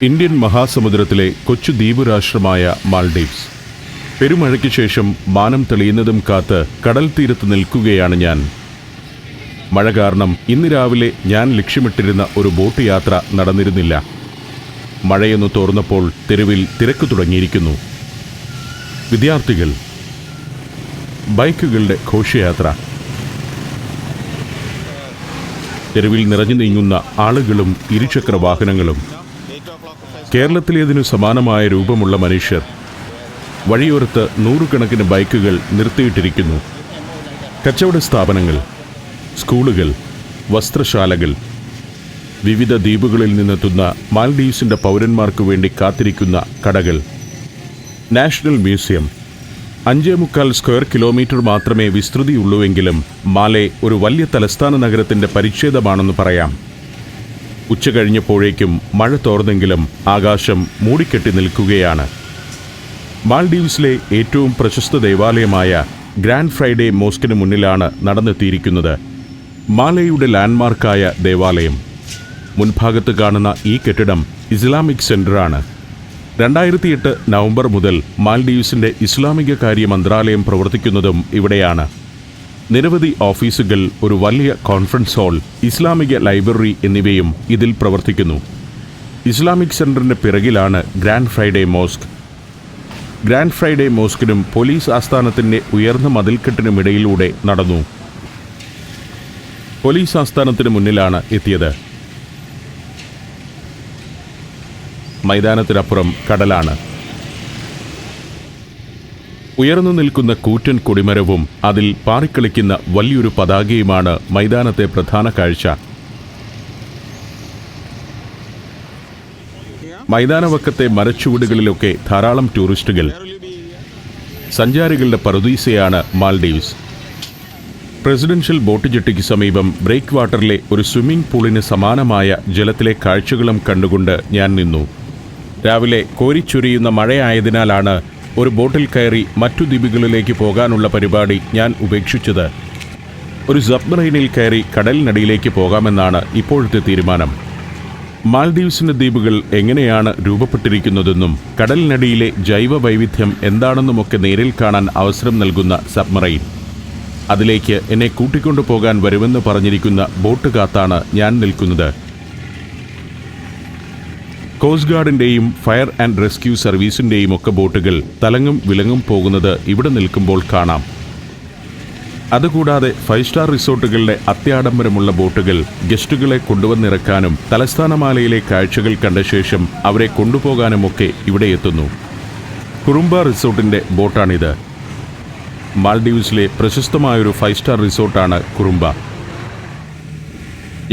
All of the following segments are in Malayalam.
ഇന്ത്യൻ മഹാസമുദ്രത്തിലെ കൊച്ചു ദ്വീപുരാഷ്ട്രമായ മാൽഡീവ്സ്. പെരുമഴയ്ക്ക് ശേഷം മാനം തെളിയുന്നതും കാത്ത് കടൽ തീരത്ത് നിൽക്കുകയാണ് ഞാൻ. മഴ കാരണം ഇന്ന് രാവിലെ ഞാൻ ലക്ഷ്യമിട്ടിരുന്ന ഒരു ബോട്ട് യാത്ര നടന്നിരുന്നില്ല. മഴയൊന്നു തോർന്നപ്പോൾ തെരുവിൽ തിരക്ക് തുടങ്ങിയിരിക്കുന്നു. വിദ്യാർത്ഥികൾ, ബൈക്കുകളുടെ ഘോഷയാത്ര, തെരുവിൽ നിറഞ്ഞു നീങ്ങുന്ന ആളുകളും ഇരുചക്ര വാഹനങ്ങളും, കേരളത്തിലേതിനു സമാനമായ രൂപമുള്ള മനുഷ്യർ. വഴിയോരത്ത് നൂറുകണക്കിന് ബൈക്കുകൾ നിർത്തിയിട്ടിരിക്കുന്നു. കച്ചവട സ്ഥാപനങ്ങൾ, സ്കൂളുകൾ, വസ്ത്രശാലകൾ, വിവിധ ദ്വീപുകളിൽ നിന്നെത്തുന്ന മാൽഡീവ്സിൻ്റെ പൗരന്മാർക്കു വേണ്ടി കാത്തിരിക്കുന്ന കടകൾ, നാഷണൽ മ്യൂസിയം. 5.25 സ്ക്വയർ കിലോമീറ്റർ മാത്രമേ വിസ്തൃതിയുള്ളൂവെങ്കിലും മാലെ ഒരു വലിയ തലസ്ഥാന നഗരത്തിൻ്റെ പരിച്ഛേദമാണെന്ന് പറയാം. ഉച്ച കഴിഞ്ഞപ്പോഴേക്കും മഴ തോർന്നെങ്കിലും ആകാശം മൂടിക്കെട്ടി നിൽക്കുകയാണ്. മാൽഡീവ്സിലെ ഏറ്റവും പ്രശസ്ത ദേവാലയമായ ഗ്രാൻഡ് ഫ്രൈഡേ മോസ്കിന് മുന്നിലാണ് നടന്നെത്തിയിരിക്കുന്നത്. മാലയുടെ ലാൻഡ്മാർക്കായ ദേവാലയം. മുൻഭാഗത്ത് കാണുന്ന ഈ കെട്ടിടം ഇസ്ലാമിക് സെൻ്ററാണ്. 2008 നവംബർ മുതൽ മാൽഡീവ്സിൻ്റെ ഇസ്ലാമിക കാര്യ മന്ത്രാലയം പ്രവർത്തിക്കുന്നതും ഇവിടെയാണ്. നിരവധി ഓഫീസുകൾ, ഒരു വലിയ കോൺഫറൻസ് ഹാൾ, ഇസ്ലാമിക ലൈബ്രറി എന്നിവയും ഇതിൽ പ്രവർത്തിക്കുന്നു. ഇസ്ലാമിക് സെൻ്ററിൻ്റെ പിറകിലാണ് grand Friday mosque. Grand Friday മോസ്കിനും പോലീസ് ആസ്ഥാനത്തിൻ്റെ ഉയർന്ന മതിൽക്കെട്ടിനുമിടയിലൂടെ നടന്നു. പോലീസ് ആസ്ഥാനത്തിന് മുന്നിലാണ് എത്തിയത്. മൈതാനത്തിനപ്പുറം കടലാണ്. ഉയർന്നു നിൽക്കുന്ന കൂറ്റൻ കൊടിമരവും അതിൽ പാറിക്കളിക്കുന്ന വലിയൊരു പതാകയുമാണ് മൈതാനത്തെ പ്രധാന കാഴ്ച. മൈതാനവക്കത്തെ മരച്ചുവടുകളിലൊക്കെ ധാരാളം ടൂറിസ്റ്റുകൾ. സഞ്ചാരികളുടെ പറുദീസയാണ് മാൽഡീവ്സ്. പ്രസിഡൻഷ്യൽ ബോട്ട് ജെട്ടിക്ക് സമീപം ബ്രേക്ക് വാട്ടറിലെ ഒരു സ്വിമ്മിംഗ് പൂളിന് സമാനമായ ജലത്തിലെ കാഴ്ചകളും കണ്ടുകൊണ്ട് ഞാൻ നിന്നു. രാവിലെ കോരിച്ചൊരിയുന്ന മഴയായതിനാലാണ് ഒരു ബോട്ടിൽ കയറി മറ്റു ദ്വീപുകളിലേക്ക് പോകാനുള്ള പരിപാടി ഞാൻ ഉപേക്ഷിച്ചത്. ഒരു സബ്മറൈനിൽ കയറി കടലിനടിയിലേക്ക് പോകാമെന്നാണ് ഇപ്പോഴത്തെ തീരുമാനം. മാൽഡീവ്സിൻ്റെ ദ്വീപുകൾ എങ്ങനെയാണ് രൂപപ്പെട്ടിരിക്കുന്നതെന്നും കടലിനടിയിലെ ജൈവ വൈവിധ്യം എന്താണെന്നുമൊക്കെ നേരിൽ കാണാൻ അവസരം നൽകുന്ന സബ്മറൈൻ. അതിലേക്ക് എന്നെ കൂട്ടിക്കൊണ്ടു പോകാൻ വരുമെന്ന് പറഞ്ഞിരിക്കുന്ന ബോട്ട് കാത്താണ് ഞാൻ നിൽക്കുന്നത്. കോസ്റ്റ് ഗാർഡിൻ്റെയും ഫയർ ആൻഡ് റെസ്ക്യൂ സർവീസിൻ്റെയും ഒക്കെ ബോട്ടുകൾ തലങ്ങും വിലങ്ങും പോകുന്നത് ഇവിടെ നിൽക്കുമ്പോൾ കാണാം. അതുകൂടാതെ 5 സ്റ്റാർ റിസോർട്ടുകളുടെ അത്യാഡംബരമുള്ള ബോട്ടുകൾ ഗസ്റ്റുകളെ കൊണ്ടുവന്നിറക്കാനും തലസ്ഥാനമാലയിലെ കാഴ്ചകൾ കണ്ട ശേഷം അവരെ കൊണ്ടുപോകാനുമൊക്കെ ഇവിടെ എത്തുന്നു. കുറുംബ റിസോർട്ടിൻ്റെ ബോട്ടാണിത്. മാൽഡീവ്സിലെ പ്രശസ്തമായൊരു 5 സ്റ്റാർ റിസോർട്ടാണ് കുറുംബ.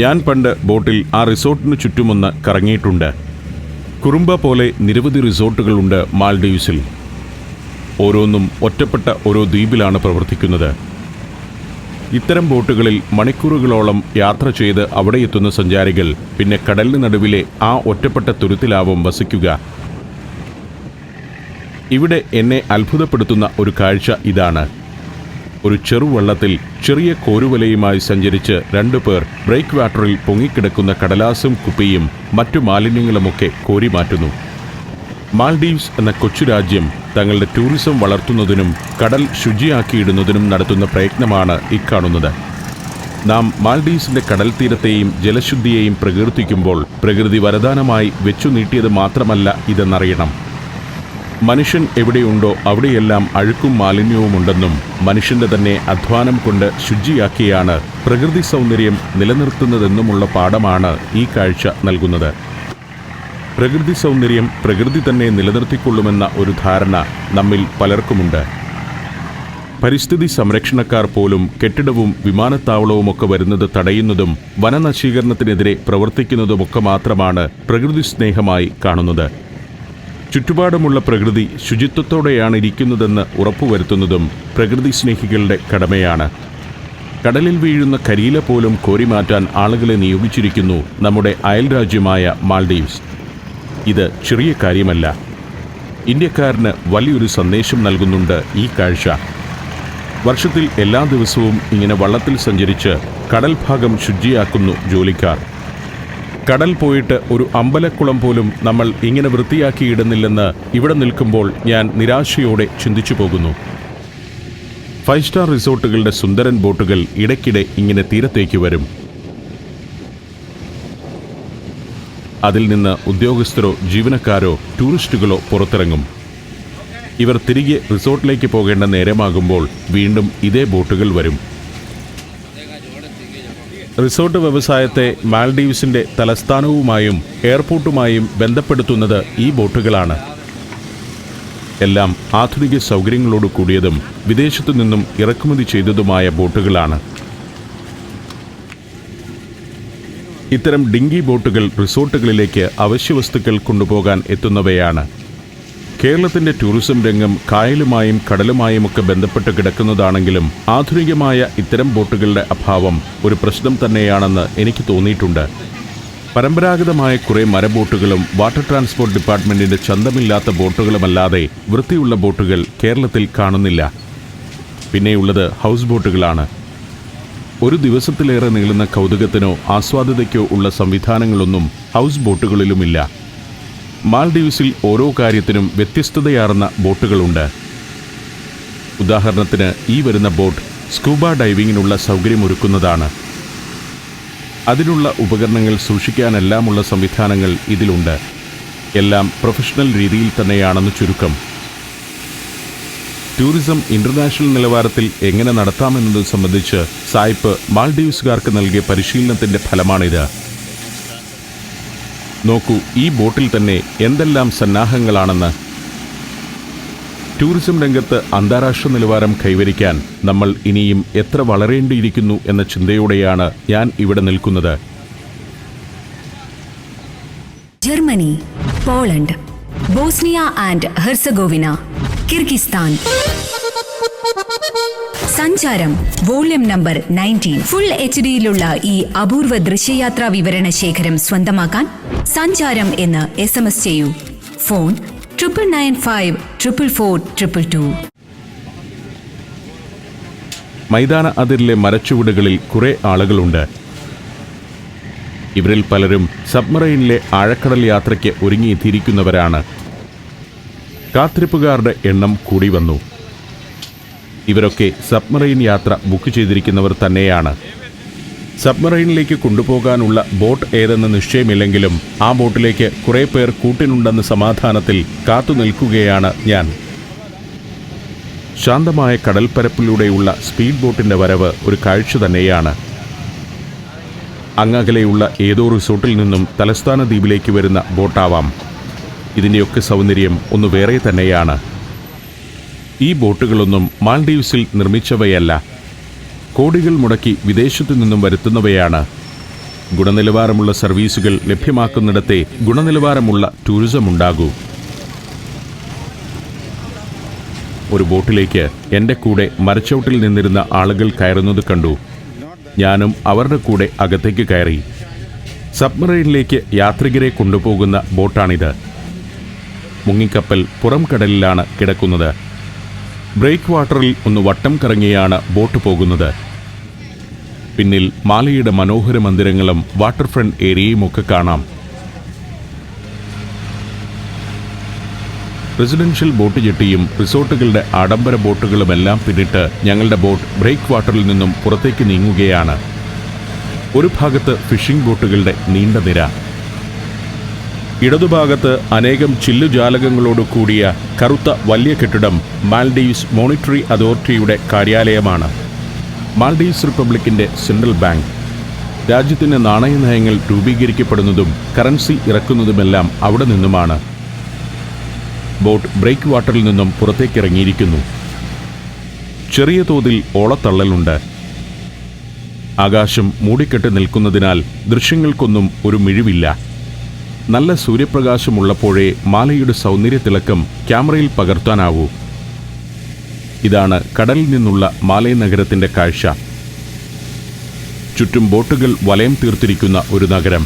ഞാൻ പണ്ട് ബോട്ടിൽ ആ റിസോർട്ടിന് ചുറ്റുമൊന്ന് കറങ്ങിയിട്ടുണ്ട്. കുറുംബ പോലെ നിരവധി റിസോർട്ടുകളുണ്ട് മാൽഡീവ്സിൽ. ഓരോന്നും ഒറ്റപ്പെട്ട ഓരോ ദ്വീപിലാണ് പ്രവർത്തിക്കുന്നത്. ഇത്തരം ബോട്ടുകളിൽ മണിക്കൂറുകളോളം യാത്ര ചെയ്ത് അവിടെ എത്തുന്ന സഞ്ചാരികൾ പിന്നെ കടലിന് നടുവിലെ ആ ഒറ്റപ്പെട്ട തുരുത്തിലാവും വസിക്കുക. ഇവിടെ എന്നെ അത്ഭുതപ്പെടുത്തുന്ന ഒരു കാഴ്ച ഇതാണ്. ഒരു ചെറുവള്ളത്തിൽ ചെറിയ കോരുവലയുമായി സഞ്ചരിച്ച് 2 പേർ ബ്രേക്ക് വാട്ടറിൽ പൊങ്ങിക്കിടക്കുന്ന കടലാസും കുപ്പിയും മറ്റു മാലിന്യങ്ങളുമൊക്കെ കോരി മാറ്റുന്നു. മാൽഡീവ്സ് എന്ന കൊച്ചു രാജ്യം തങ്ങളുടെ ടൂറിസം വളർത്തുന്നതിനും കടൽ ശുചിയാക്കിയിടുന്നതിനും നടത്തുന്ന പ്രയത്നമാണ് ഇക്കാണുന്നത്. നാം മാൽഡീവ്സിൻ്റെ കടൽ തീരത്തെയും ജലശുദ്ധിയെയും പ്രകീർത്തിക്കുമ്പോൾ പ്രകൃതി വരദാനമായി വെച്ചു നീട്ടിയത് മാത്രമല്ല ഇതെന്നറിയണം. മനുഷ്യൻ എവിടെയുണ്ടോ അവിടെയെല്ലാം അഴുക്കും മാലിന്യവുമുണ്ടെന്നും മനുഷ്യൻ്റെ തന്നെ അധ്വാനം കൊണ്ട് ശുചിയാക്കിയാണ് പ്രകൃതി സൗന്ദര്യം നിലനിർത്തുന്നതെന്നുമുള്ള പാഠമാണ് ഈ കാഴ്ച നൽകുന്നത്. പ്രകൃതി സൗന്ദര്യം പ്രകൃതി തന്നെ നിലനിർത്തിക്കൊള്ളുമെന്ന ഒരു ധാരണ നമ്മിൽ പലർക്കുമുണ്ട്. പരിസ്ഥിതി സംരക്ഷണക്കാർ പോലും കെട്ടിടവും വിമാനത്താവളവുമൊക്കെ വരുന്നത് തടയുന്നതും വനനശീകരണത്തിനെതിരെ പ്രവർത്തിക്കുന്നതുമൊക്കെ മാത്രമാണ് പ്രകൃതി സ്നേഹമായി കാണുന്നത്. ചുറ്റുപാടുമുള്ള പ്രകൃതി ശുചിത്വത്തോടെയാണ് ഇരിക്കുന്നതെന്ന് ഉറപ്പുവരുത്തുന്നതും പ്രകൃതി സ്നേഹികളുടെ കടമയാണ്. കടലിൽ വീഴുന്ന കരിയില പോലും കോരിമാറ്റാൻ ആളുകളെ നിയോഗിച്ചിരിക്കുന്നു നമ്മുടെ അയൽരാജ്യമായ മാൽഡീവ്സ്. ഇത് ചെറിയ കാര്യമല്ല. ഇന്ത്യക്കാരന് വലിയൊരു സന്ദേശം നൽകുന്നുണ്ട് ഈ കാഴ്ച. വർഷത്തിൽ എല്ലാ ദിവസവും ഇങ്ങനെ വള്ളത്തിൽ സഞ്ചരിച്ച് കടൽ ഭാഗം ശുചിയാക്കുന്നു ജോലിക്കാർ. കടൽ പോയിട്ട് ഒരു അമ്പലക്കുളം പോലും നമ്മൾ ഇങ്ങനെ വൃത്തിയാക്കിയിടുന്നില്ലെന്ന് ഇവിടെ നിൽക്കുമ്പോൾ ഞാൻ നിരാശയോടെ ചിന്തിച്ചു പോകുന്നു. 5 സ്റ്റാർ റിസോർട്ടുകളുടെ സുന്ദരൻ ബോട്ടുകൾ ഇടയ്ക്കിടെ ഇങ്ങനെ തീരത്തേക്ക് വരും. അതിൽ നിന്ന് ഉദ്യോഗസ്ഥരോ ജീവനക്കാരോ ടൂറിസ്റ്റുകളോ പുറത്തിറങ്ങും. ഇവർ തിരികെ റിസോർട്ടിലേക്ക് പോകേണ്ട നേരമാകുമ്പോൾ വീണ്ടും ഇതേ ബോട്ടുകൾ വരും. റിസോർട്ട് വ്യവസായത്തെ മാൽഡീവ്സിൻ്റെ തലസ്ഥാനവുമായും എയർപോർട്ടുമായും ബന്ധപ്പെടുത്തുന്നത് ഈ ബോട്ടുകളാണ്. എല്ലാം ആധുനിക സൗകര്യങ്ങളോട് കൂടിയതും വിദേശത്തു നിന്നും ഇറക്കുമതി ചെയ്തതുമായ ബോട്ടുകളാണ്. ഇത്തരം ഡിങ്കി ബോട്ടുകൾ റിസോർട്ടുകളിലേക്ക് അവശ്യവസ്തുക്കൾ കൊണ്ടുപോകാൻ എത്തുന്നവയാണ്. കേരളത്തിൻ്റെ ടൂറിസം രംഗം കായലുമായും കടലുമായുമൊക്കെ ബന്ധപ്പെട്ട് കിടക്കുന്നതാണെങ്കിലും ആധുനികമായ ഇത്തരം ബോട്ടുകളുടെ അഭാവം ഒരു പ്രശ്നം തന്നെയാണെന്ന് എനിക്ക് തോന്നിയിട്ടുണ്ട്. പരമ്പരാഗതമായ കുറേ മരബോട്ടുകളും വാട്ടർ ട്രാൻസ്പോർട്ട് ഡിപ്പാർട്ട്മെൻറ്റിൻ്റെ ചന്തമില്ലാത്ത ബോട്ടുകളുമല്ലാതെ വൃത്തിയുള്ള ബോട്ടുകൾ കേരളത്തിൽ കാണുന്നില്ല. പിന്നെയുള്ളത് ഹൗസ് ബോട്ടുകളാണ്. ഒരു ദിവസത്തിലേറെ നീളുന്ന കൗതുകത്തിനോ ആസ്വാദ്യതയ്ക്കോ ഉള്ള സംവിധാനങ്ങളൊന്നും ഹൗസ് ബോട്ടുകളിലുമില്ല. മാൽഡീവ്സിൽ ഓരോ കാര്യത്തിനും വ്യത്യസ്തതയാർന്ന ബോട്ടുകളുണ്ട്. ഉദാഹരണത്തിന് ഈ വരുന്ന ബോട്ട് സ്കൂബ ഡൈവിങ്ങിനുള്ള സൗകര്യമൊരുക്കുന്നതാണ്. അതിനുള്ള ഉപകരണങ്ങൾ സൂക്ഷിക്കാനെല്ലാമുള്ള സംവിധാനങ്ങൾ ഇതിലുണ്ട്. എല്ലാം പ്രൊഫഷണൽ രീതിയിൽ തന്നെയാണെന്ന് ചുരുക്കം. ടൂറിസം ഇന്റർനാഷണൽ നിലവാരത്തിൽ എങ്ങനെ നടത്താമെന്നത് സംബന്ധിച്ച് സായിപ്പ് മാൽഡീവ്സുകാർക്ക് നൽകിയ പരിശീലനത്തിൻ്റെ ഫലമാണിത്. നോക്കൂ, ഈ ബോട്ടിൽ തന്നെ എന്തെല്ലാം സന്നാഹങ്ങളാണെന്ന്. ടൂറിസം രംഗത്ത് അന്താരാഷ്ട്ര നിലവാരം കൈവരിക്കാൻ നമ്മൾ ഇനിയും എത്ര വളരേണ്ടിയിരിക്കുന്നു എന്ന ചിന്തയോടെയാണ് ഞാൻ ഇവിടെ നിൽക്കുന്നത്. Germany, Poland, Bosnia and Herzegovina, Kyrgyzstan. സഞ്ചാരം വോള്യം നമ്പർ 19 ഫുൾ HD-യിലുള്ള ഈ അപൂർവ ദൃശ്യയാത്രാ വിവരണ ശേഖരം സ്വന്തമാക്കാൻ സഞ്ചാരം എന്ന് SMS ചെയ്യൂ. ഫോൺ 9995444222. മൈതാന അതിരിലെ മരച്ചുവടുകളിൽ കുറെ ആളുകളുണ്ട്. ഇവരിൽ പലരും സബ്മറൈനിലെ ആഴക്കടൽ യാത്രയ്ക്ക് ഒരുങ്ങിയെത്തിയിരിക്കുന്നവരാണ്. കാത്തിരിപ്പുകാരുടെ എണ്ണം കൂടി വന്നു. ഇവരൊക്കെ സബ്മറൈൻ യാത്ര ബുക്ക് ചെയ്തിരിക്കുന്നവർ തന്നെയാണ്. സബ്മറൈനിലേക്ക് കൊണ്ടുപോകാനുള്ള ബോട്ട് ഏതെന്ന് നിശ്ചയമില്ലെങ്കിലും ആ ബോട്ടിലേക്ക് കുറേ പേർ കൂട്ടിനുണ്ടെന്ന സമാധാനത്തിൽ കാത്തു നിൽക്കുകയാണ് ഞാൻ. ശാന്തമായ കടൽപ്പരപ്പിലൂടെയുള്ള സ്പീഡ് ബോട്ടിൻ്റെ വരവ് ഒരു കാഴ്ച തന്നെയാണ്. അങ്ങകലെയുള്ള ഏതോ റിസോർട്ടിൽ നിന്നും തലസ്ഥാന ദ്വീപിലേക്ക് വരുന്ന ബോട്ടാവാം. ഇതിൻ്റെയൊക്കെ സൗന്ദര്യം ഒന്ന് വേറെ തന്നെയാണ്. ഈ ബോട്ടുകളൊന്നും മാൽഡീവ്സിൽ നിർമ്മിച്ചവയല്ല. കോടികൾ മുടക്കി വിദേശത്തു നിന്നും വരുത്തുന്നവയാണ്. ഗുണനിലവാരമുള്ള സർവീസുകൾ ലഭ്യമാക്കുന്നിടത്തെ ഗുണനിലവാരമുള്ള ടൂറിസം ഉണ്ടാകൂ. ഒരു ബോട്ടിലേക്ക് എൻ്റെ കൂടെ മരച്ചോട്ടിൽ നിന്നിരുന്ന ആളുകൾ കയറുന്നത് കണ്ടു. ഞാനും അവരുടെ കൂടെ അകത്തേക്ക് കയറി. സബ്മറൈനിലേക്ക് യാത്രികരെ കൊണ്ടുപോകുന്ന ബോട്ടാണിത്. മുങ്ങിക്കപ്പൽ പുറം കടലിലാണ് കിടക്കുന്നത്. ബ്രേക്ക് വാട്ടറിൽ ഒന്ന് വട്ടം കറങ്ങിയാണ് ബോട്ട് പോകുന്നത്. പിന്നിൽ മാലയുടെ മനോഹര മന്ദിരങ്ങളും വാട്ടർ ഫ്രണ്ട് ഏരിയയുമൊക്കെ കാണാം. റെസിഡൻഷ്യൽ ബോട്ട് ജെട്ടിയും റിസോർട്ടുകളുടെ ആഡംബര ബോട്ടുകളുമെല്ലാം പിന്നിട്ട് ഞങ്ങളുടെ ബോട്ട് ബ്രേക്ക് വാട്ടറിൽ നിന്നും പുറത്തേക്ക് നീങ്ങുകയാണ്. ഒരു ഭാഗത്ത് ഫിഷിംഗ് ബോട്ടുകളുടെ നീണ്ട നിര, ഇടതുഭാഗത്ത് അനേകം ചില്ലുജാലകങ്ങളോട് കൂടിയ കറുത്ത വലിയ കെട്ടിടം മാൽഡീവ്സ് മോണിറ്ററി അതോറിറ്റിയുടെ കാര്യാലയമാണ്. മാൽഡീവ്സ് റിപ്പബ്ലിക്കിൻ്റെ സെൻട്രൽ ബാങ്ക്. രാജ്യത്തിൻ്റെ നാണയനയങ്ങൾ രൂപീകരിക്കപ്പെടുന്നതും കറൻസി ഇറക്കുന്നതുമെല്ലാം അവിടെ നിന്നുമാണ്. ബോട്ട് ബ്രേക്ക് വാട്ടറിൽ നിന്നും പുറത്തേക്കിറങ്ങിയിരിക്കുന്നു. ചെറിയ തോതിൽ ഓളത്തള്ളലുണ്ട്. ആകാശം മൂടിക്കെട്ടി നിൽക്കുന്നതിനാൽ ദൃശ്യങ്ങൾക്കൊന്നും ഒരു മിഴിവില്ല. നല്ല സൂര്യപ്രകാശമുള്ളപ്പോഴേ മാലയുടെ സൗന്ദര്യത്തിളക്കം ക്യാമറയിൽ പകർത്താനാവൂ. ഇതാണ് കടലിൽ നിന്നുള്ള മാലൈ നഗരത്തിൻ്റെ കാഴ്ച. ചുറ്റും ബോട്ടുകൾ വലയം തീർത്തിരിക്കുന്ന ഒരു നഗരം.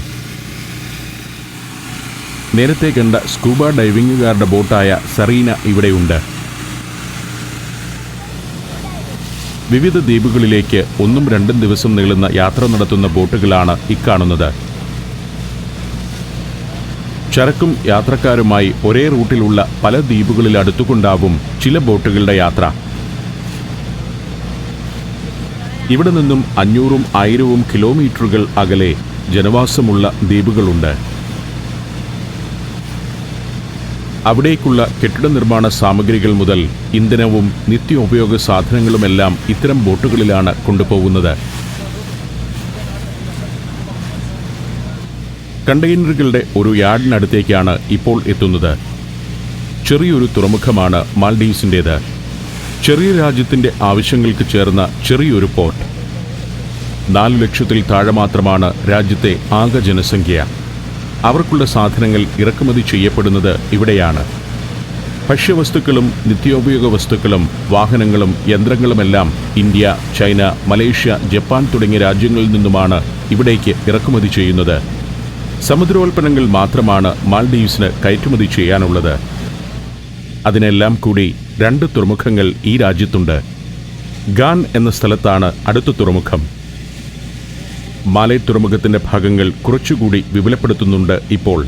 നേരത്തെ കണ്ട സ്കൂബ ഡൈവിംഗുകാരുടെ ബോട്ടായ സറീന ഇവിടെയുണ്ട്. വിവിധ ദ്വീപുകളിലേക്ക് 1-2 ദിവസം നീളുന്ന യാത്ര നടത്തുന്ന ബോട്ടുകളാണ് ഇക്കാണുന്നത്. ചരക്കും യാത്രക്കാരുമായി ഒരേ റൂട്ടിലുള്ള പല ദ്വീപുകളിൽ അടുത്തുകൊണ്ടാവും ചില ബോട്ടുകളുടെ യാത്ര. ഇവിടെ നിന്നും 500ഉം 1000ഉം കിലോമീറ്ററുകൾ അകലെ ജനവാസമുള്ള ദ്വീപുകളുണ്ട്. അവിടേക്കുള്ള കെട്ടിട നിർമ്മാണ സാമഗ്രികൾ മുതൽ ഇന്ധനവും നിത്യോപയോഗ സാധനങ്ങളുമെല്ലാം ഇത്തരം ബോട്ടുകളിലാണ് കൊണ്ടുപോകുന്നത്. കണ്ടെയ്നറുകളുടെ ഒരു യാർഡിനടുത്തേക്കാണ് ഇപ്പോൾ എത്തുന്നത്. ചെറിയൊരു തുറമുഖമാണ് മാൽഡീവ്സിൻ്റേത്. ചെറിയ രാജ്യത്തിൻ്റെ ആവശ്യങ്ങൾക്ക് ചേർന്ന ചെറിയൊരു പോർട്ട്. 4 ലക്ഷത്തിൽ താഴെ മാത്രമാണ് രാജ്യത്തെ ആകെ ജനസംഖ്യ. അവർക്കുള്ള സാധനങ്ങൾ ഇറക്കുമതി ചെയ്യപ്പെടുന്നത് ഇവിടെയാണ്. ഭക്ഷ്യവസ്തുക്കളും നിത്യോപയോഗ വസ്തുക്കളും വാഹനങ്ങളും യന്ത്രങ്ങളുമെല്ലാം ഇന്ത്യ, ചൈന, മലേഷ്യ, ജപ്പാൻ തുടങ്ങിയ രാജ്യങ്ങളിൽ നിന്നുമാണ് ഇവിടേക്ക് ഇറക്കുമതി ചെയ്യുന്നത്. സമുദ്രോൽപ്പന്നങ്ങൾ മാത്രമാണ് മാൽഡീവ്സിന് കയറ്റുമതി ചെയ്യാനുള്ളത്. അതിനെല്ലാം കൂടി 2 തുറമുഖങ്ങൾ ഈ രാജ്യത്തുണ്ട്. ഗാൻ എന്ന സ്ഥലത്താണ് അടുത്ത തുറമുഖം. മാലേ തുറമുഖത്തിന്റെ ഭാഗങ്ങൾ കുറച്ചുകൂടി വിപുലപ്പെടുത്തുന്നുണ്ട് ഇപ്പോൾ.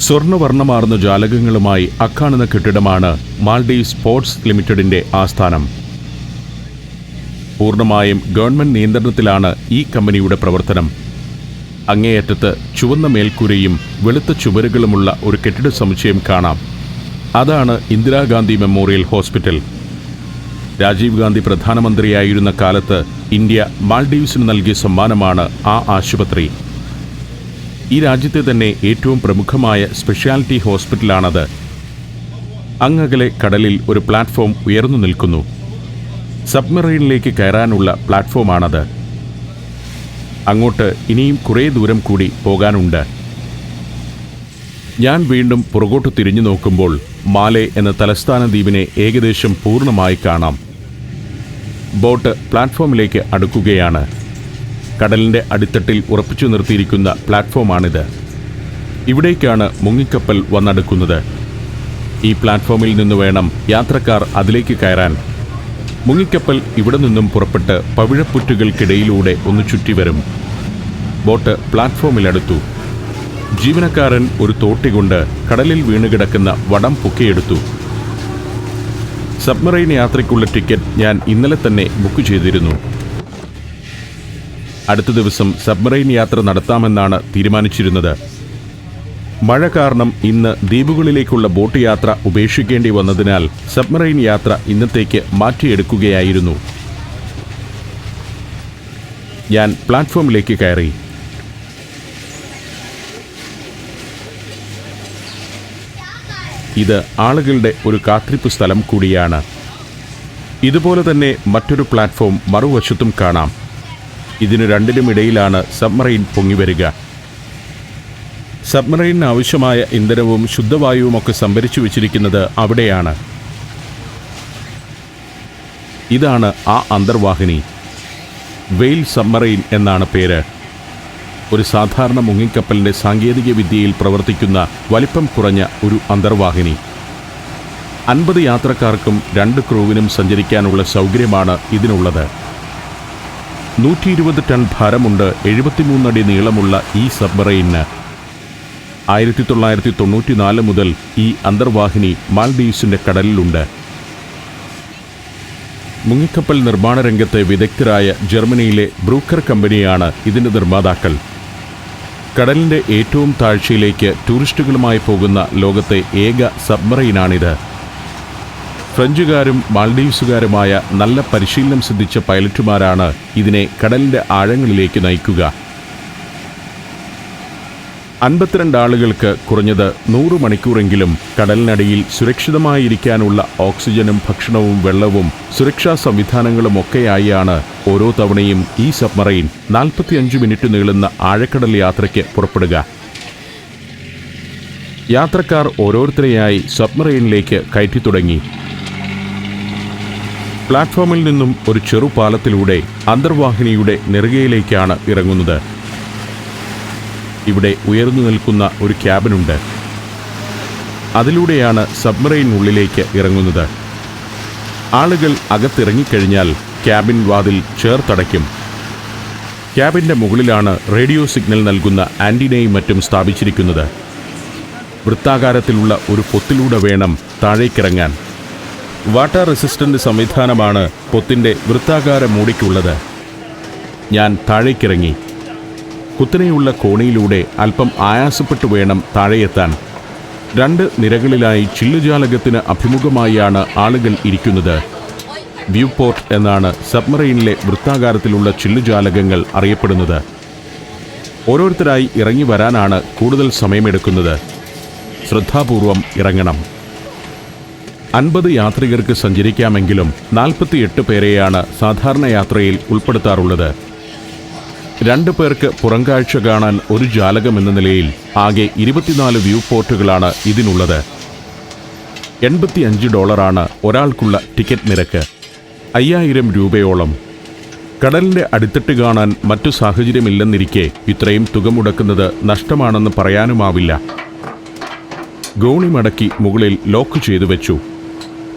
സ്വർണ്ണവർണ്ണമാർന്ന ജാലകങ്ങളുമായി അക്കാണുന്ന കെട്ടിടമാണ് മാൽഡീവ്സ് പോർട്സ് ലിമിറ്റഡിന്റെ ആസ്ഥാനം. പൂർണ്ണമായും ഗവൺമെന്റ് നിയന്ത്രണത്തിലാണ് ഈ കമ്പനിയുടെ പ്രവർത്തനം. അങ്ങേയറ്റത്ത് ചുവന്ന മേൽക്കൂരയും വെളുത്ത ചുവരുകളുമുള്ള ഒരു കെട്ടിട സമുച്ചയം കാണാം. അതാണ് ഇന്ദിരാഗാന്ധി മെമ്മോറിയൽ ഹോസ്പിറ്റൽ. രാജീവ് ഗാന്ധി പ്രധാനമന്ത്രിയായിരുന്ന കാലത്ത് ഇന്ത്യ മാൽഡീവ്സിന് നൽകിയ സമ്മാനമാണ് ആ ആശുപത്രി. ഈ രാജ്യത്തെ തന്നെ ഏറ്റവും പ്രമുഖമായ സ്പെഷ്യാലിറ്റി ഹോസ്പിറ്റലാണത്. അങ്ങകലെ കടലിൽ ഒരു പ്ലാറ്റ്ഫോം ഉയർന്നു നിൽക്കുന്നു. സബ്മറൈനിലേക്ക് കയറാനുള്ള പ്ലാറ്റ്ഫോമാണത്. അങ്ങോട്ട് ഇനിയും കുറേ ദൂരം കൂടി പോകാനുണ്ട്. ഞാൻ വീണ്ടും പുറകോട്ട് തിരിഞ്ഞു നോക്കുമ്പോൾ മാലേ എന്ന തലസ്ഥാന ദ്വീപിനെ ഏകദേശം പൂർണ്ണമായി കാണാം. ബോട്ട് പ്ലാറ്റ്ഫോമിലേക്ക് അടുക്കുകയാണ്. കടലിൻ്റെ അടിത്തട്ടിൽ ഉറപ്പിച്ചു നിർത്തിയിരിക്കുന്ന പ്ലാറ്റ്ഫോമാണിത്. ഇവിടേക്കാണ് മുങ്ങിക്കപ്പൽ വന്നടുക്കുന്നത്. ഈ പ്ലാറ്റ്ഫോമിൽ നിന്ന് വേണം യാത്രക്കാർ അതിലേക്ക് കയറാൻ. മുങ്ങിക്കപ്പൽ ഇവിടെ നിന്നും പുറപ്പെട്ട് പവിഴപ്പുറ്റുകൾക്കിടയിലൂടെ ഒന്ന് ചുറ്റിവരും. ബോട്ട് പ്ലാറ്റ്ഫോമിലടുത്തു. ജീവനക്കാരൻ ഒരു തോട്ടി കൊണ്ട് കടലിൽ വീണുകിടക്കുന്ന വടം പൊക്കിയെടുത്തു. സബ്മറൈൻ യാത്രയ്ക്കുള്ള ടിക്കറ്റ് ഞാൻ ഇന്നലെ തന്നെ ബുക്ക് ചെയ്തിരുന്നു. അടുത്ത ദിവസം സബ്മറൈൻ യാത്ര നടത്താമെന്നാണ് തീരുമാനിച്ചിരുന്നത്. മഴ കാരണം ഇന്ന് ദ്വീപുകളിലേക്കുള്ള ബോട്ട് യാത്ര ഉപേക്ഷിക്കേണ്ടി വന്നതിനാൽ സബ്മറൈൻ യാത്ര ഇന്നത്തേക്ക് മാറ്റിയെടുക്കുകയായിരുന്നു. ഞാൻ പ്ലാറ്റ്ഫോമിലേക്ക് കയറി. ഇത് ആളുകളുടെ ഒരു കാത്തിരിപ്പ് സ്ഥലം കൂടിയാണ്. ഇതുപോലെ തന്നെ മറ്റൊരു പ്ലാറ്റ്ഫോം മറുവശത്തും കാണാം. ഇതിനു രണ്ടിനുമിടയിലാണ് സബ്മറൈൻ പൊങ്ങിവരിക. സബ്മറൈനിന് ആവശ്യമായ ഇന്ധനവും ശുദ്ധവായുവുമൊക്കെ സംഭരിച്ചു വച്ചിരിക്കുന്നത് അവിടെയാണ്. ഇതാണ് ആ അന്തർവാഹിനി. വെയിൽ സബ്മറൈൻ എന്നാണ് പേര്. ഒരു സാധാരണ മുങ്ങിക്കപ്പലിൻ്റെ സാങ്കേതിക വിദ്യയിൽ പ്രവർത്തിക്കുന്ന വലിപ്പം കുറഞ്ഞ ഒരു അന്തർവാഹിനി. 50 യാത്രക്കാർക്കും 2 ക്രൂവിനും സഞ്ചരിക്കാനുള്ള സൗകര്യമാണ് ഇതിനുള്ളത്. 120 ടൺ ഭാരമുണ്ട് 73 അടി നീളമുള്ള ഈ സബ്മറൈനിന്. 1994 മുതൽ ഈ അന്തർവാഹിനി മാൽഡീവ്സിൻ്റെ കടലിലുണ്ട്. മുങ്ങിക്കപ്പൽ നിർമ്മാണ രംഗത്തെ വിദഗ്ധരായ ജർമ്മനിയിലെ ബ്രൂക്കർ കമ്പനിയാണ് ഇതിൻ്റെ നിർമ്മാതാക്കൾ. കടലിൻ്റെ ഏറ്റവും താഴ്ചയിലേക്ക് ടൂറിസ്റ്റുകളുമായി പോകുന്ന ലോകത്തെ ഏക സബ്മറൈനാണിത്. ഫ്രഞ്ചുകാരും മാൽഡീവ്സുകാരുമായ നല്ല പരിശീലനം സിദ്ധിച്ച പൈലറ്റുമാരാണ് ഇതിനെ കടലിൻ്റെ ആഴങ്ങളിലേക്ക് നയിക്കുക. 52 ആളുകൾക്ക് കുറഞ്ഞത് 100 മണിക്കൂറെങ്കിലും കടലിനടിയിൽ സുരക്ഷിതമായിരിക്കാനുള്ള ഓക്സിജനും ഭക്ഷണവും വെള്ളവും സുരക്ഷാ സംവിധാനങ്ങളുമൊക്കെയായാണ് ഓരോ തവണയും ഈ സബ്മറൈൻ 45 മിനിറ്റ് നീളുന്ന ആഴക്കടൽ യാത്രയ്ക്ക് പുറപ്പെടുക. യാത്രക്കാർ ഓരോരുത്തരെയായി സബ്മറൈനിലേക്ക് കയറ്റി തുടങ്ങി. പ്ലാറ്റ്ഫോമിൽ നിന്നും ഒരു ചെറുപാലത്തിലൂടെ അന്തർവാഹിനിയുടെ നെറുകയിലേക്കാണ് ഇറങ്ങുന്നത്. ഇവിടെ ഉയർന്നു നിൽക്കുന്ന ഒരു ക്യാബിനുണ്ട്. അതിലൂടെയാണ് സബ്മറൈനുള്ളിലേക്ക് ഇറങ്ങുന്നത്. ആളുകൾ അകത്തിറങ്ങിക്കഴിഞ്ഞാൽ ക്യാബിൻ വാതിൽ ചേർത്തടയ്ക്കും. ക്യാബിൻ്റെ മുകളിലാണ് റേഡിയോ സിഗ്നൽ നൽകുന്ന ആൻറ്റിനയും മറ്റും സ്ഥാപിച്ചിരിക്കുന്നത്. വൃത്താകാരത്തിലുള്ള ഒരു പൊത്തിലൂടെ വേണം താഴേക്കിറങ്ങാൻ. വാട്ടർ റെസിസ്റ്റൻ്റ് സംവിധാനമാണ് പൊത്തിൻ്റെ വൃത്താകാര മൂടിക്കുള്ളത്. ഞാൻ താഴേക്കിറങ്ങി. കുത്തനെയുള്ള കോണിയിലൂടെ അല്പം ആയാസപ്പെട്ടു വേണം താഴെയെത്താൻ. 2 നിരകളിലായി ചില്ലുജാലകത്തിന് അഭിമുഖമായാണ് ആളുകൾ ഇരിക്കുന്നത്. വ്യൂ പോർട്ട് എന്നാണ് സബ്മറൈനിലെ വൃത്താകാരത്തിലുള്ള ചില്ലുജാലകങ്ങൾ അറിയപ്പെടുന്നത്. ഓരോരുത്തരായി ഇറങ്ങി വരാനാണ് കൂടുതൽ സമയമെടുക്കുന്നത്. ശ്രദ്ധാപൂർവം ഇറങ്ങണം. 50 യാത്രികർക്ക് സഞ്ചരിക്കാമെങ്കിലും 48 പേരെയാണ് സാധാരണ യാത്രയിൽ ഉൾപ്പെടുത്താറുള്ളത്. 2 പേർക്ക് പുറംകാഴ്ച കാണാൻ ഒരു ജാലകം എന്ന നിലയിൽ ആകെ 24 വ്യൂ പോർട്ടുകളാണ് ഇതിനുള്ളത്. $85 ഒരാൾക്കുള്ള ടിക്കറ്റ് നിരക്ക്. 5000 രൂപയോളം. കടലിൻ്റെ അടിത്തട്ട് കാണാൻ മറ്റു സാഹചര്യമില്ലെന്നിരിക്കെ ഇത്രയും തുക മുടക്കുന്നത് നഷ്ടമാണെന്ന് പറയാനുമാവില്ല. ഗോണി മടക്കി മുകളിൽ ലോക്ക് ചെയ്തു വെച്ചു.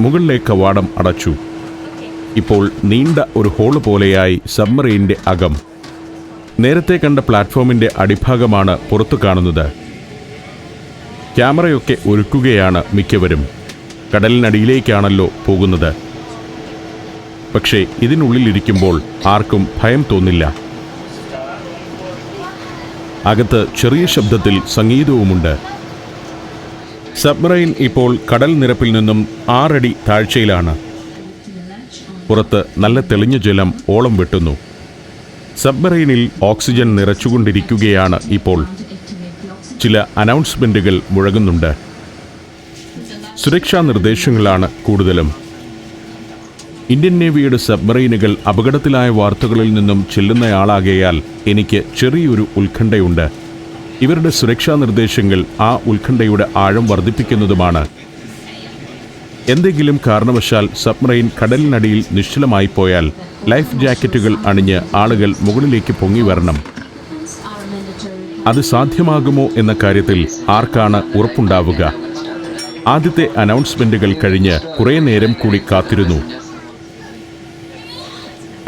മുകളിലെ കവാടം അടച്ചു. ഇപ്പോൾ നീണ്ട ഒരു ഹോള് പോലെയായി സബ്മറൈനിൻ്റെ അകം. നേരത്തെ കണ്ട പ്ലാറ്റ്ഫോമിൻ്റെ അടിഭാഗമാണ് പുറത്തു കാണുന്നത്. ക്യാമറയൊക്കെ ഒരുക്കുകയാണ് മിക്കവരും. കടലിനടിയിലേക്കാണല്ലോ പോകുന്നത്. പക്ഷേ ഇതിനുള്ളിലിരിക്കുമ്പോൾ ആർക്കും ഭയം തോന്നില്ല. അകത്ത് ചെറിയ ശബ്ദത്തിൽ സംഗീതവുമുണ്ട്. സബ്മറൈൻ ഇപ്പോൾ കടൽ നിരപ്പിൽ നിന്നും 6 അടി താഴ്ചയിലാണ്. പുറത്ത് നല്ല തെളിഞ്ഞ ജലം ഓളം വെട്ടുന്നു. സബ്മറൈനിൽ ഓക്സിജൻ നിറച്ചുകൊണ്ടിരിക്കുകയാണ് ഇപ്പോൾ. ചില അനൗൺസ്മെൻറ്റുകൾ മുഴങ്ങുന്നുണ്ട്. സുരക്ഷാ നിർദ്ദേശങ്ങളാണ് കൂടുതലും. ഇന്ത്യൻ നേവിയുടെ സബ്മറൈനുകൾ അപകടത്തിലായ വാർത്തകളിൽ നിന്നും ചെല്ലുന്നയാളാകയാൽ എനിക്ക് ചെറിയൊരു ഉത്കണ്ഠയുണ്ട്. ഇവരുടെ സുരക്ഷാ നിർദ്ദേശങ്ങൾ ആ ഉത്കണ്ഠയുടെ ആഴം വർദ്ധിപ്പിക്കുന്നതുമാണ്. എന്തെങ്കിലും കാരണവശാൽ സബ്മറൈൻ കടലിനടിയിൽ നിശ്ചലമായി പോയാൽ ലൈഫ് ജാക്കറ്റുകൾ അണിഞ്ഞ് ആളുകൾ മുകളിലേക്ക് പൊങ്ങി വരണം. അത് സാധ്യമാകുമോ എന്ന കാര്യത്തിൽ ആർക്കാണ് ഉറപ്പുണ്ടാവുക? ആദ്യത്തെ അനൗൺസ്മെൻറ്റുകൾ കഴിഞ്ഞ് കുറേ നേരം കൂടി കാത്തിരുന്നു.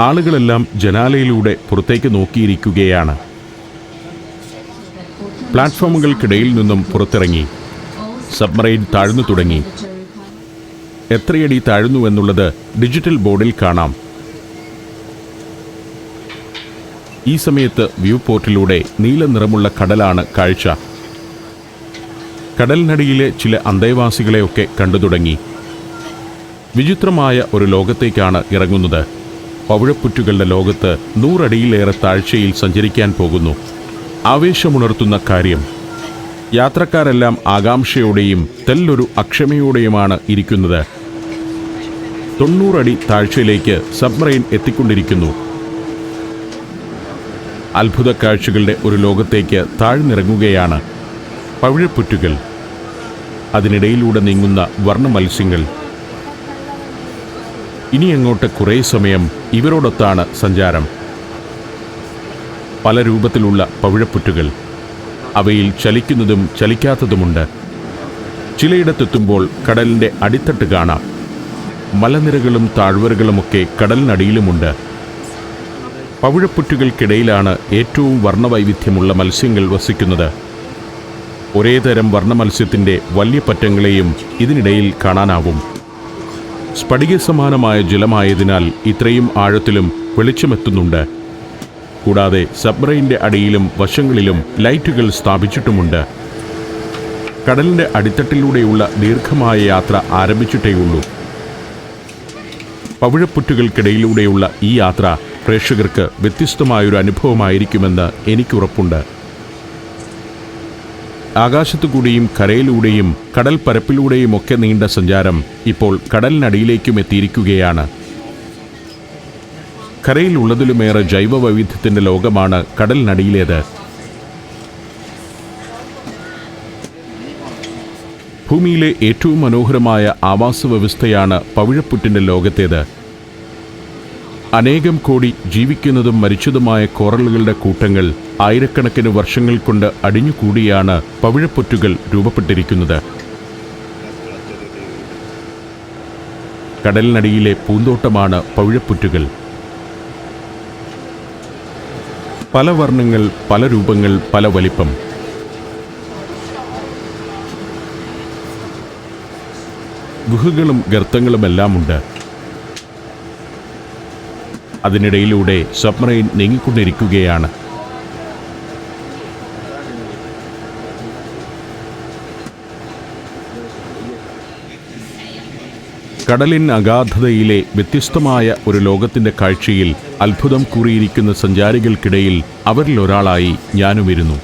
ആളുകളെല്ലാം ജനാലയിലൂടെ പുറത്തേക്ക് നോക്കിയിരിക്കുകയാണ്. പ്ലാറ്റ്ഫോമുകൾക്കിടയിൽ നിന്നും പുറത്തിറങ്ങി. സബ്മറൈൻ താഴ്ന്നു തുടങ്ങി. എത്രയടി താഴ്ന്നുവെന്നുള്ളത് ഡിജിറ്റൽ ബോർഡിൽ കാണാം. ഈ സമയത്ത് വ്യൂ പോർട്ടിലൂടെ നീല നിറമുള്ള കടലാണ് കാഴ്ച. കടലിനടിയിലെ ചില അന്തേവാസികളെയൊക്കെ കണ്ടു തുടങ്ങി. വിചിത്രമായ ഒരു ലോകത്തേക്കാണ് ഇറങ്ങുന്നത്. പവിഴപ്പുറ്റുകളുടെ ലോകത്ത് 100 അടിയിലേറെ താഴ്ചയിൽ സഞ്ചരിക്കാൻ പോകുന്നു. ആവേശമുണർത്തുന്ന കാര്യം, യാത്രക്കാരെല്ലാം ആകാംക്ഷയോടെയും തെല്ലൊരു അക്ഷമയോടെയുമാണ് ഇരിക്കുന്നത്. 90 അടി താഴ്ചയിലേക്ക് സബ്മറൈൻ എത്തിക്കൊണ്ടിരിക്കുന്നു. അത്ഭുത കാഴ്ചകളുടെ ഒരു ലോകത്തേക്ക് താഴ്ന്നിറങ്ങുകയാണ്. പവിഴപ്പുറ്റുകൾ, അതിനിടയിലൂടെ നീങ്ങുന്ന വർണ്ണ മത്സ്യങ്ങൾ. ഇനിയങ്ങോട്ട് കുറേ സമയം ഇവരോടൊത്താണ് സഞ്ചാരം. പല രൂപത്തിലുള്ള പവിഴപ്പുറ്റുകൾ. അവയിൽ ചലിക്കുന്നതും ചലിക്കാത്തതുമുണ്ട്. ചിലയിടത്തെത്തുമ്പോൾ കടലിൻ്റെ അടിത്തട്ട് കാണാം. മലനിരകളും താഴ്വരകളുമൊക്കെ കടലിനടിയിലുമുണ്ട്. പവിഴപ്പുറ്റുകൾക്കിടയിലാണ് ഏറ്റവും വർണ്ണവൈവിധ്യമുള്ള മത്സ്യങ്ങൾ വസിക്കുന്നത്. ഒരേ തരം വർണ്ണമത്സ്യത്തിൻ്റെ വലിയ പറ്റങ്ങളെയും ഇതിനിടയിൽ കാണാനാവും. സ്ഫടിക സമാനമായ ജലമായതിനാൽ ഇത്രയും ആഴത്തിലും വെളിച്ചമെത്തുന്നുണ്ട്. കൂടാതെ സബ്മറൈൻ്റെ അടിയിലും വശങ്ങളിലും ലൈറ്റുകൾ സ്ഥാപിച്ചിട്ടുമുണ്ട്. കടലിൻ്റെ അടിത്തട്ടിലൂടെയുള്ള ദീർഘമായ യാത്ര ആരംഭിച്ചിട്ടേയുള്ളൂ. പവിഴപ്പുറ്റുകൾക്കിടയിലൂടെയുള്ള ഈ യാത്ര പ്രേക്ഷകർക്ക് വ്യത്യസ്തമായൊരു അനുഭവമായിരിക്കുമെന്ന് എനിക്കുറപ്പുണ്ട്. ആകാശത്തുകൂടിയും കരയിലൂടെയും കടൽ പരപ്പിലൂടെയുമൊക്കെ നീണ്ട സഞ്ചാരം ഇപ്പോൾ കടലിനടിയിലേക്കും എത്തിയിരിക്കുകയാണ്. കരയിലുള്ളതിലുമേറെ ജൈവ വൈവിധ്യത്തിൻ്റെ ലോകമാണ് കടലിനടിയിലേത്. ഭൂമിയിലെ ഏറ്റവും മനോഹരമായ ആവാസ വ്യവസ്ഥയാണ് പവിഴപ്പുറ്റിൻ്റെ ലോകത്തേത്. അനേകം കോടി ജീവിക്കുന്നതും മരിച്ചതുമായ കോറലുകളുടെ കൂട്ടങ്ങൾ ആയിരക്കണക്കിന് വർഷങ്ങൾ കൊണ്ട് അടിഞ്ഞുകൂടിയാണ് പവിഴപ്പുറ്റുകൾ രൂപപ്പെട്ടിരിക്കുന്നത്. കടലിനടിയിലെ പൂന്തോട്ടമാണ് പവിഴപ്പുറ്റുകൾ. പല വർണ്ണങ്ങൾ, പല രൂപങ്ങൾ, പല വലിപ്പം. ഗുഹകളും ഗർത്തങ്ങളുമെല്ലാമുണ്ട്. അതിനിടയിലൂടെ സബ്മറൈൻ നീങ്ങിക്കൊണ്ടിരിക്കുകയാണ്. കടലിൻ അഗാധതയിലെ വ്യത്യസ്തമായ ഒരു ലോകത്തിൻ്റെ കാഴ്ചയിൽ അത്ഭുതം കൂറിയിരിക്കുന്ന സഞ്ചാരികൾക്കിടയിൽ അവരിലൊരാളായി ഞാനുമിരുന്നു.